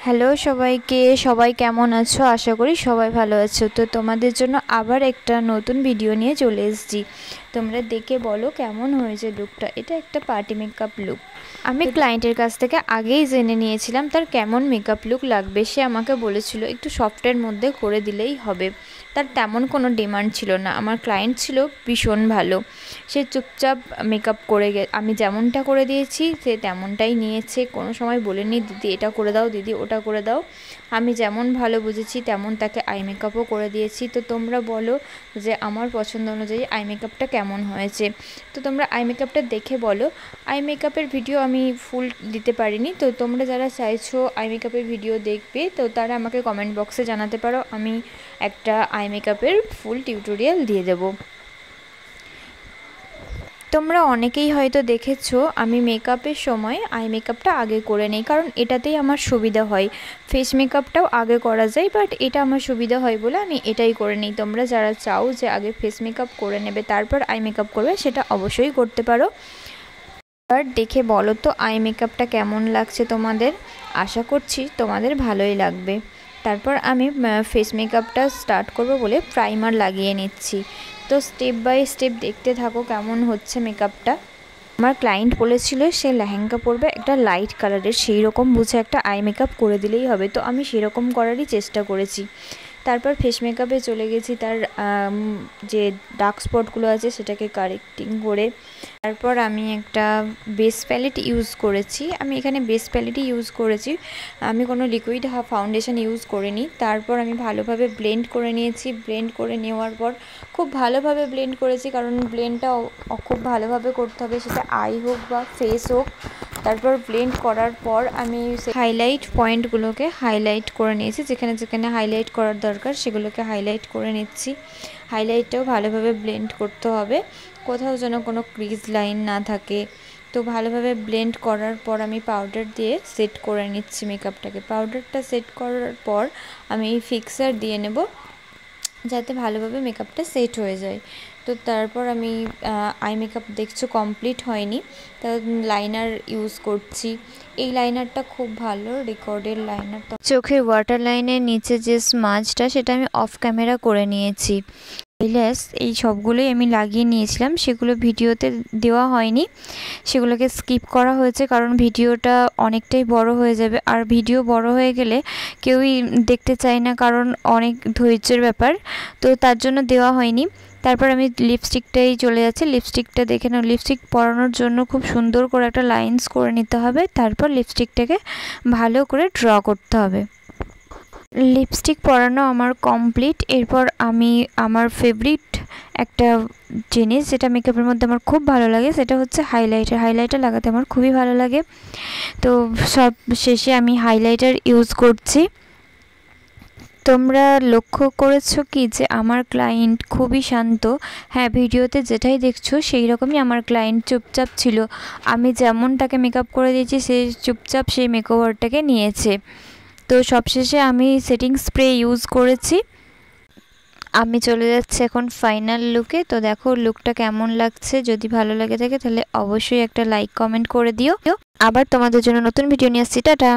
Hello সবাইকে, সবাই কেমন আছো? আশা করি সবাই ভালো আছো। তো তোমাদের জন্য আবার একটা নতুন ভিডিও নিয়ে চলে এসেছি। তোমরা দেখে বলো কেমন হয়েছে লুকটা। এটা একটা পার্টি মেকআপ লুক। আমি ক্লায়েন্টের কাছ থেকে আগেই জেনে নিয়েছিলাম তার কেমন মেকআপ লুক লাগবে। সে আমাকে বলেছিল একটু সফটের মধ্যে করে দিলেই হবে। তার তেমন কোনো ডিমান্ড ছিল না। আমার ক্লায়েন্ট ছিল ভীষণ ভালো। সে চুপচাপ মেকআপ করে আমি যেমনটা করে দিয়েছি সে তেমনটাই নিয়েছে। কোনো সময় বলেনি দিদি এটা করে দাও, দিদি ওটা করে দাও। আমি যেমন ভালো বুঝেছি তেমন তাকে আই মেকআপও করে দিয়েছি। তো তোমরা বলো যে আমার পছন্দ অনুযায়ী আই মেকআপটা কেমন হয়েছে। তো তোমরা আই মেকআপটা দেখে বলো। আই মেকআপের ভিডিও আমি ফুল দিতে পারিনি। তো তোমরা যারা চাইছো আই মেকআপের ভিডিও দেখবে তো তারা আমাকে কমেন্ট বক্সে জানাতে পারো। আমি একটা আই মেকআপের ফুল টিউটোরিয়াল দিয়ে দেবো। তোমরা অনেকেই হয়তো দেখেছো আমি মেকআপের সময় আই মেকআপটা আগে করে নেই, কারণ এটাতেই আমার সুবিধা হয়। ফেস মেকআপটাও আগে করা যায়, বাট এটা আমার সুবিধা হয় বলে আমি এটাই করে নিই। তোমরা যারা চাও যে আগে ফেস মেকআপ করে নেবে তারপর আই মেকআপ করবে, সেটা অবশ্যই করতে পারো। আর দেখে বলো তো আই মেকআপটা কেমন লাগছে তোমাদের। আশা করছি তোমাদের ভালোই লাগবে। তারপর আমি ফেস মেকআপটা স্টার্ট করব বলে প্রাইমার লাগিয়ে নিচ্ছি। তো স্টেপ বাই স্টেপ দেখতে থাকো কেমন হচ্ছে মেকআপটা। আমার ক্লায়েন্ট বলেছিল সে লেহেঙ্গা পরবে একটা লাইট কালারের, সেই রকম বুঝে একটা আই মেকআপ করে দিলেই হবে। তো আমি সেরকম করারই চেষ্টা করেছি। তারপর ফেস মেকআপে চলে গেছি, তার যে ডার্ক স্পটগুলো আছে সেটাকে কারেক্টিং করে। তারপর আমি একটা বেস প্যালেট ইউজ করেছি। আমি এখানে বেস প্যালেটই ইউজ করেছি, আমি কোনো লিকুইড ফাউন্ডেশন ইউজ করিনি। তারপর আমি ভালোভাবে ব্লেন্ড করে নিয়েছি। ব্লেন্ড করে নেওয়ার পর খুব ভালোভাবে ব্লেন্ড করেছি, কারণ ব্লেন্ডটা খুব ভালোভাবে করতে হবে, সেটা আই হোক বা ফেস হোক। তারপর ব্লেন্ড করার পর আমি হাইলাইট পয়েন্টগুলোকে হাইলাইট করে নিয়েছি, যেখানে যেখানে হাইলাইট করার দরকার সেগুলোকে হাইলাইট করে নিচ্ছি। হাইলাইটটাও ভালোভাবে ব্লেন্ড করতে হবে, কোথাও যেন কোনো ক্রিজ লাইন না থাকে। তো ভালোভাবে ব্লেন্ড করার পর আমি পাউডার দিয়ে সেট করে নিচ্ছি মেকআপটাকে। পাউডারটা সেট করার পর আমি ফিক্সার দিয়ে নেব যাতে ভালোভাবে মেকআপটা সেট হয়ে যায়। তো তারপর আমি আই মেকআপ দেখছো কমপ্লিট হয়নি, তা লাইনার ইউজ করছি। এই লাইনারটা খুব ভালো, রেকর্ডের লাইনারটা। চোখের ওয়াটার লাইনের নিচে যে স্মাজটা সেটা আমি অফ ক্যামেরা করে নিয়েছি। আইল্যাশ এই সবগুলোই আমি লাগিয়ে নিয়েছিলাম, সেগুলো ভিডিওতে দেওয়া হয়নি, সেগুলোকে স্কিপ করা হয়েছে কারণ ভিডিওটা অনেকটাই বড় হয়ে যাবে। আর ভিডিও বড় হয়ে গেলে কেউই দেখতে চায় না, কারণ অনেক ধৈর্যের ব্যাপার, তো তার জন্য দেওয়া হয়নি। তারপর আমি লিপস্টিকটাই চলে যাচ্ছে। লিপস্টিকটা দেখে নাও। লিপস্টিক পরানোর জন্য খুব সুন্দর করে একটা লাইন্স করে নিতে হবে, তারপর লিপস্টিকটাকে ভালো করে ড্র করতে হবে। লিপস্টিক পরানো আমার কমপ্লিট। এরপর আমি আমার ফেভারিট একটা জিনিস যেটা মেকআপের মধ্যে আমার খুব ভালো লাগে সেটা হচ্ছে হাইলাইটার। হাইলাইটার লাগাতে আমার খুবই ভালো লাগে। তো সব শেষে আমি হাইলাইটার ইউজ করছি। তোমরা লক্ষ্য করেছো কি যে আমার ক্লায়েন্ট খুবই শান্ত? হ্যাঁ, ভিডিওতে যেটাই দেখছো সেই রকমই আমার ক্লায়েন্ট চুপচাপ ছিল। আমি যেমন তাকে মেকআপ করে দিয়েছি সে চুপচাপ সেই মেকওভারটাকে নিয়েছে। তো সবশেষে আমি সেটিং স্প্রে ইউজ করেছি। আমি চলে যাচ্ছি এখন ফাইনাল লুকে। তো দেখো লুকটা কেমন লাগছে। যদি ভালো লাগে থাকে তাহলে অবশ্যই একটা লাইক কমেন্ট করে দিও। আবার তোমাদের জন্য নতুন ভিডিও নিয়ে আসছি। টাটা।